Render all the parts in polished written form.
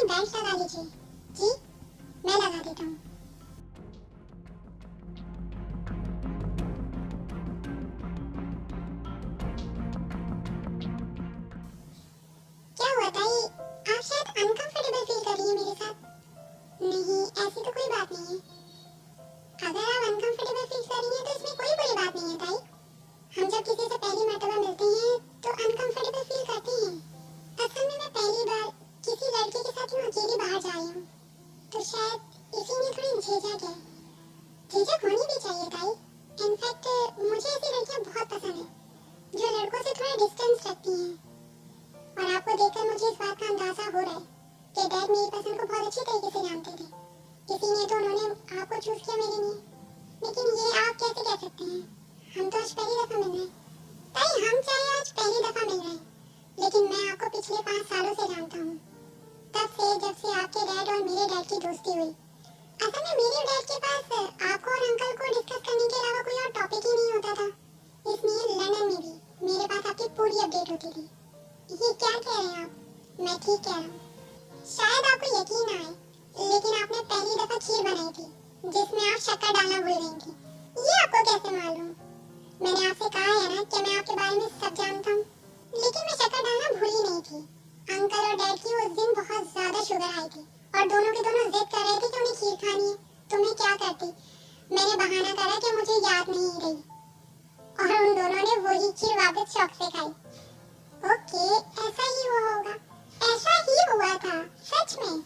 Belt लगा लीजिए। जी मैं लगा देता हूँ। क्या हुआ ताई, आप शायद अनकंफर्टेबल फील कर रही हैं मेरे साथ। नहीं ऐसी तो कोई बात नहीं है। अगर आप अनकंफर्टेबल फील कर रही हैं तो इसमें कोई बुरी बात नहीं है ताई। हम जब किसी से पहली मर्तबा मिलते हैं तो अनकंफर्टेबल फील करते हैं। असल में मैं पहली बार किसी लड़के के साथ यूं अकेली बाहर जा रही हूँ, तो शायद इसीलिए थोड़ी झिझक है। झिझक होनी भी चाहिए ताई। इनफैक्ट मुझे ऐसी लड़कियाँ बहुत पसंद है जो लड़कों से थोड़ा डिस्टेंस रखती हैं। और आपको देखकर मुझे इस बात का अंदाजा हो रहा है कि डैड मेरी पसंद को बहुत अच्छी तरीके से जानते थे, इसीलिए तो उन्होंने आपको चूज किया मेरे लिए। लेकिन ये आप कैसे कह सकते हैं? हम तो आज पहली दफा मिल रहे हैं ताई। हम चाहे आज पहली दफा मिल रहे हैं, लेकिन मैं आपको पिछले 5 सालों से जानता हूँ। तब से जब से आपके डैड और मेरे डैड की दोस्ती हुई। असल में मेरे डैड के पास आपको और अंकल को डिस्कस करने के अलावा कोई और टॉपिक ही नहीं होता था, इसलिए लंदन में भी मेरे पास आपकी पूरी अपडेट होती थी। ये क्या कह रहे हैं आप? मैं ठीक कह रहा हूँ। शायद आपको यकीन ना आए, लेकिन आपने पहली दफा खीर बनाई थी जिसमें आप शक्कर डालना भूल गई थी। ये आपको कैसे मालूम? मैंने आपसे कहा है ना कि मैं आपके बारे में सब जानता हूँ, लेकिन मैं शक्कर डालना भूली नहीं थी। अंकल और डैड की उस दिन बहुत ज्यादा शुगर आई थी और दोनों के दोनों जिद कर रहे थे कि उन्हें खीर खानी है। तो मैं क्या करती? मैंने बहाना करा कि मुझे याद नहीं रही, और उन दोनों ने वही खीर वापस शौक से खाई। ओके, ऐसा ही हुआ होगा। ऐसा ही हुआ था सच में।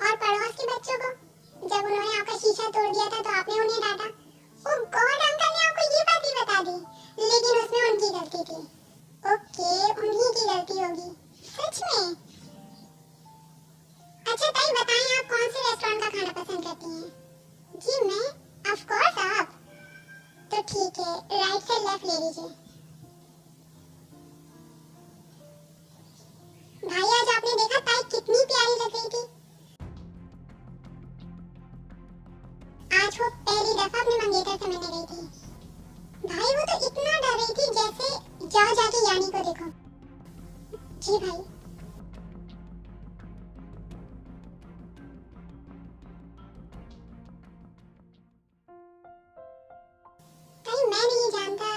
और पड़ोस के बच्चों को जब उन्होंने आपका शीशा तोड़ दिया था तो आपने उन्हें डांटा। ओह गॉड, अंकल ने आपको ये बात भी बता दी, लेकिन उसमें उनकी गलती थी। ओके, उन्हीं की गलती होगी सच में। अच्छा ताई बताएं, आप कौन से रेस्टोरेंट का खाना पसंद करती हैं? जी मैं, ऑफ कोर्स आप। तो ठीक है, राइट से लेफ्ट ले लीजिए। भाई आज आपने देखा ताई कितनी प्यारी लग रही थी। आज वो पहली दफा अपने मंगेतर से मिलने गई थी। भाई वो तो इतना डर रही थी जैसे जाओ जाके यानी को देखो। जी भाई। ताई मैं नहीं जानता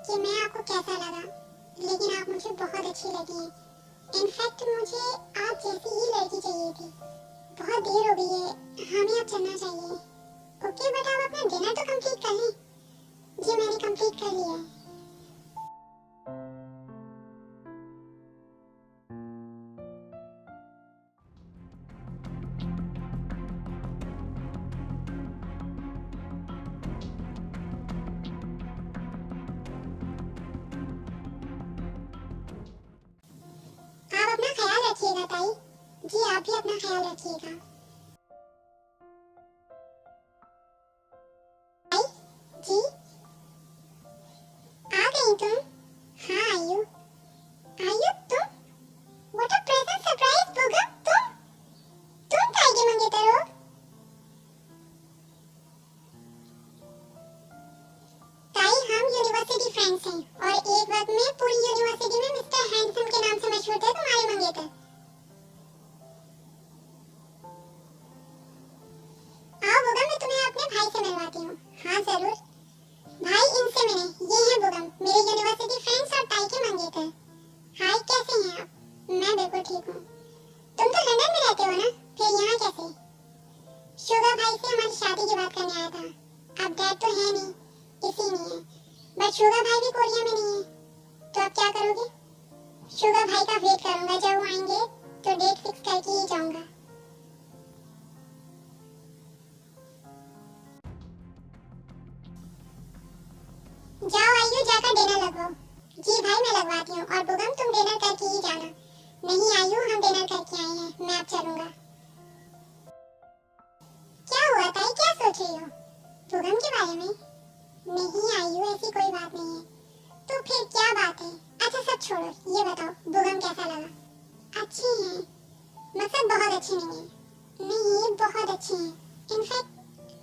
कि मैं आपको कैसा लगा, लेकिन आप मुझे बहुत अच्छी लगी हैं। इनफैक्ट मुझे आप जैसी ही लड़की चाहिए थी। बहुत देर हो गई है, हमें अब चलना चाहिए। ओके बट आप अपना डिनर तो कंप्लीट कर लें। जी मैंने कंप्लीट कर लिया है। आप अपना ख्याल रखिएगा ताई। जी आप भी अपना ख्याल रखिएगा। ताई जी आ गई तुम? हाँ आयु, आयु तुम? व्हाट अ प्रेजेंट सरप्राइज बुगम, तुम ताई के मंगेतर हो? ताई हम यूनिवर्सिटी फ्रेंड्स हैं और एक वक्त में पूरी यूनिवर्सिटी में मिस्टर हैंडसम के नाम से मशहूर थे तुम्हारे मंगेतर। आओ बुगम, मैं तुम्हें अपने भाई से मिलवाती हूँ। हाँ जरूर। भाई इनसे मिले, ये हैं बुगम, मेरे शुगर भाई भी कोरिया में नहीं है, तो अब क्या करोगे? शुगर भाई का वेट करूंगा, जब वो आएंगे तो डेट फिक्स करके ही जाऊंगा। जाओ आइयो, जाकर डिनर लगवाओ। जी भाई मैं लगवाती हूँ, और बुगम तुम डिनर करके ही जाना। नहीं आयु, हम डिनर करके आए हैं, मैं अब चलूंगा। क्या हुआ ताई, क्या सोच रही हो? बुगम के बारे में? नहीं आयु, ऐसी कोई बात नहीं है। तो फिर क्या बात है? अच्छा सब छोड़ो, ये बताओ बुगम कैसा लगा? अच्छी है, मतलब बहुत अच्छी नहीं है। नहीं बहुत अच्छी है। इनफैक्ट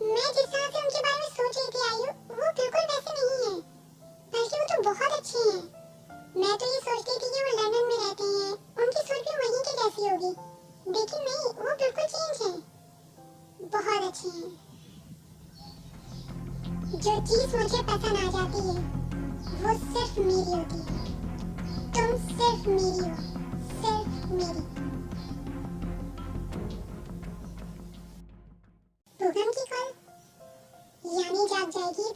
मैं जिस तरह से उनके बारे में सोच रही थी आयु, वो बिल्कुल वैसे नहीं है, बल्कि वो तो बहुत अच्छी है। मैं तो ये सोचती थी कि वो लंदन में रहते हैं, उनकी सोच भी वहीं की जैसी होगी, लेकिन नहीं, वो बिल्कुल चेंज है। बहुत अच्छी है। जो चीज मुझे पसंद आ जाती है वो सिर्फ मेरी होती है। तुम सिर्फ मेरी हो, सिर्फ मेरी। बुगम की कॉल, यानी जाग जाएगी,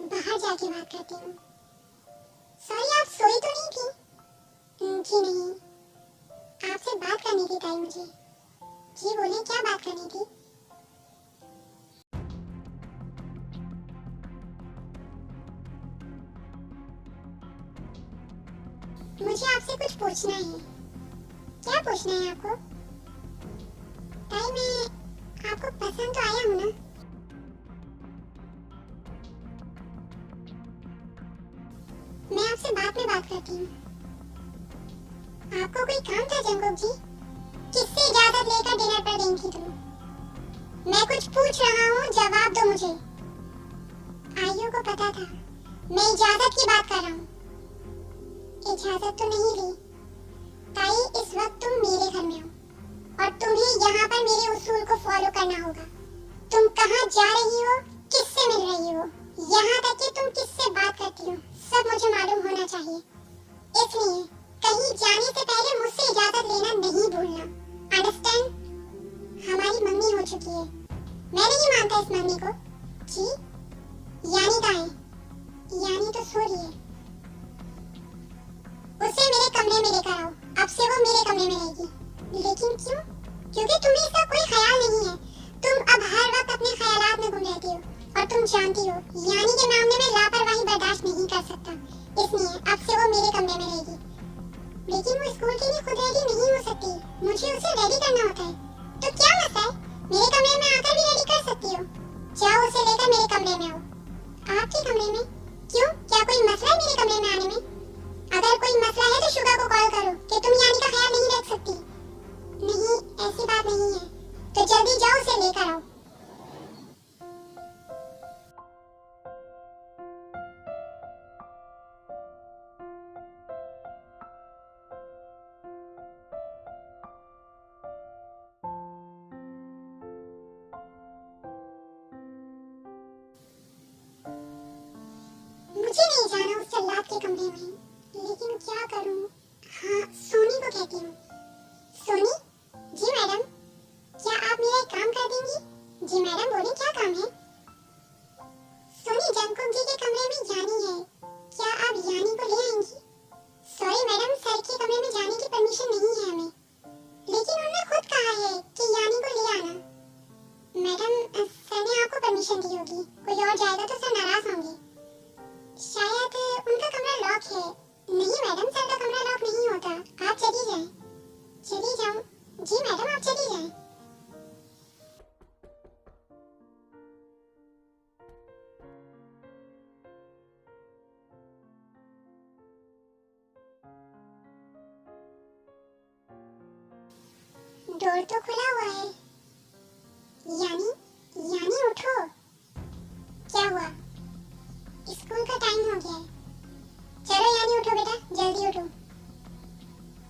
बाहर जाके बात करती हूँ। सॉरी, आप सोई तो नहीं थी? जी नहीं, आपसे बात करनी थी ताई मुझे। जी बोले, क्या बात करनी थी? मुझे आपसे कुछ पूछना है। क्या पूछना है आपको? ताई मैं आपको पसंद तो आया हूँ ना? मैं आपसे बाद में बात करती हूँ। आपको कोई काम था जंगोक जी? किससे इजाजत लेकर डिनर पर गई थी तुम? मैं कुछ पूछ रहा हूँ, जवाब दो मुझे। आयु को पता था मैं इजाजत की बात कर रहा हूँ। इजाजत तो नहीं ली ताई, इस वक्त तुम मेरे घर में हो और तुम्हें यहाँ पर मेरे उसूल को फॉलो करना होगा। तुम कहाँ जा रही हो, किससे मिल रही हो, यहाँ तक कि तुम किससे बात करती हो, सब मुझे मालूम होना चाहिए। इसलिए कहीं जाने से पहले मुझसे इजाजत लेना नहीं भूलना। अंडरस्टैंड? हमारी मम्मी हो चुकी है, मैं नहीं मानता इस मम्मी को। जी, यानी कहाँ है? यानी तो सो रही है। उसे मेरे कमरे में लेकर आओ, अब से वो मेरे कमरे में रहेगी। लेकिन क्यों? क्योंकि तुम्हें इसका कोई ख्याल नहीं है। तुम अब हर वक्त अपने ख्यालात में गुम रहती हो, और तुम जानती हो यानी के मामले में लापरवाही बर्दाश्त नहीं कर सकता। इसलिए अब से वो मेरे कमरे में रहेगी। लेकिन वो स्कूल के लिए खुद रेडी नहीं हो सकती, मुझे उसे रेडी करना होता है। तो क्या मसला है? मेरे कमरे में आकर भी रेडी कर सकती हो। जाओ उसे लेकर मेरे कमरे में आओ। आपके कमरे में? क्यों, क्या कोई मसला है मेरे कमरे में आने में? अगर कोई मसला है तो शुगा को कॉल करो कि तुम यानी का ख्याल नहीं रख सकती। नहीं, ऐसी बात नहीं है, तो जल्दी जाओ उसे लेकर आओ। मुझे नहीं जाना उस जल्लाद के कमरे में, लेकिन क्या करूं? हाँ, सोनी को कहती हूँ। सोनी? जी मैडम, क्या आप मेरा एक काम कर देंगी? जी मैडम बोले, क्या काम है? सोनी, जंकुक जी के कमरे में यानी है, क्या आप यानी को ले आएंगी? सॉरी मैडम, सर के कमरे में जाने की परमिशन नहीं है हमें, लेकिन उन्होंने खुद कहा है कि यानी को ले आना। मैडम, सर ने आपको परमिशन दी होगी, कोई और जाएगा तो सर नाराज होंगे। शायद उनका कमरा लॉक है। नहीं मैडम, सर का कमरा लॉक नहीं होता, आप चली जाएं। चली जाऊं? जी मैडम, आप चली जाएं। डोर तो खुला हुआ है। यानी, यानी उठो। क्या हुआ? स्कूल का टाइम हो गया है। चलो यानी उठो बेटा, जल्दी उठो।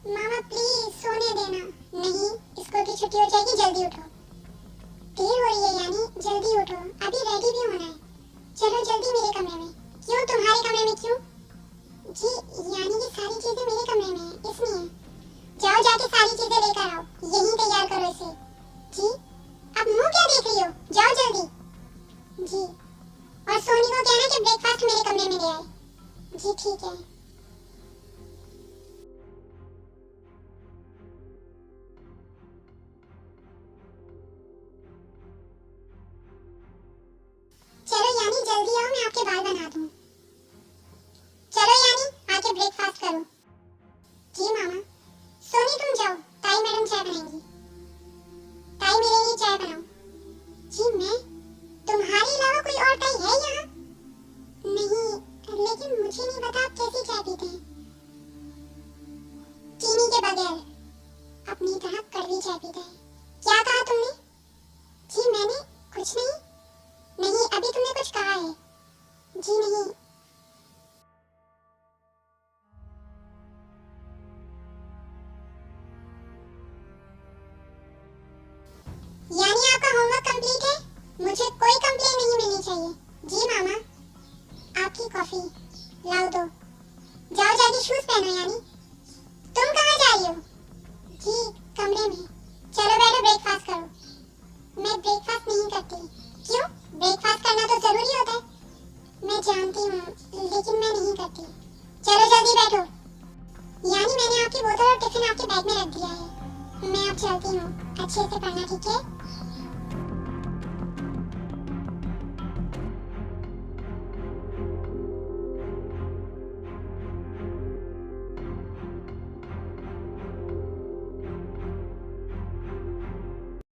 मामा प्लीज सोने देना। नहीं, स्कूल की छुट्टी हो जाएगी, जल्दी उठो। देर हो रही है यानी, जल्दी उठो, अभी रेडी भी होना है। चलो जल्दी मेरे कमरे में। क्यों, तुम्हारे कमरे में क्यों? जी, यानी कि सारी चीजें मेरे कमरे में हैं, इसलिए। जाओ जाके सारी चीजें लेकर आओ, यहीं तैयार करो इसे। जी, अब मुंह क्या देख रही हो, जाओ जल्दी। जी, और सोनी को कहना कि ब्रेकफास्ट मेरे कमरे में ले आए। जी ठीक है। चलो यानी जल्दी आओ, मैं आपके बाल बना दूं। चलो यानी आके ब्रेकफास्ट करो। जी मामा। सोनी तुम जाओ, ताई मैडम चाय बनाएंगी। ताई मेरे लिए चाय बनाओ। जी मैं? तुम्हारे अलावा कोई और ताई है यहाँ? नहीं, लेकिन मुझे नहीं पता आप कैसी चाय पीते हैं। चीनी के बगैर, अपनी तरह कड़वी चाय पीते हैं। क्या कहा तुमने? जी मैंने कुछ नहीं। नहीं अभी तुमने कुछ कहा है। जी नहीं। यानी आपका होमवर्क कंप्लीट है? मुझे कोई कंप्लेन नहीं मिलनी चाहिए। जी मामा। आपकी कॉफी लाओ दो। जाओ जाके शूज पहनो। यानी तुम कहाँ जा रही हो? जी कमरे में। चलो बैठो ब्रेकफास्ट करो। मैं ब्रेकफास्ट नहीं करती। क्यों? ब्रेकफास्ट करना तो जरूरी होता है। मैं जानती हूँ लेकिन मैं नहीं करती। चलो जल्दी बैठो। यानी मैंने आपकी बोतल और टिफिन आपके बैग में रख दिया है। मैं अब चलती हूँ। अच्छे से पढ़ना ठीक है?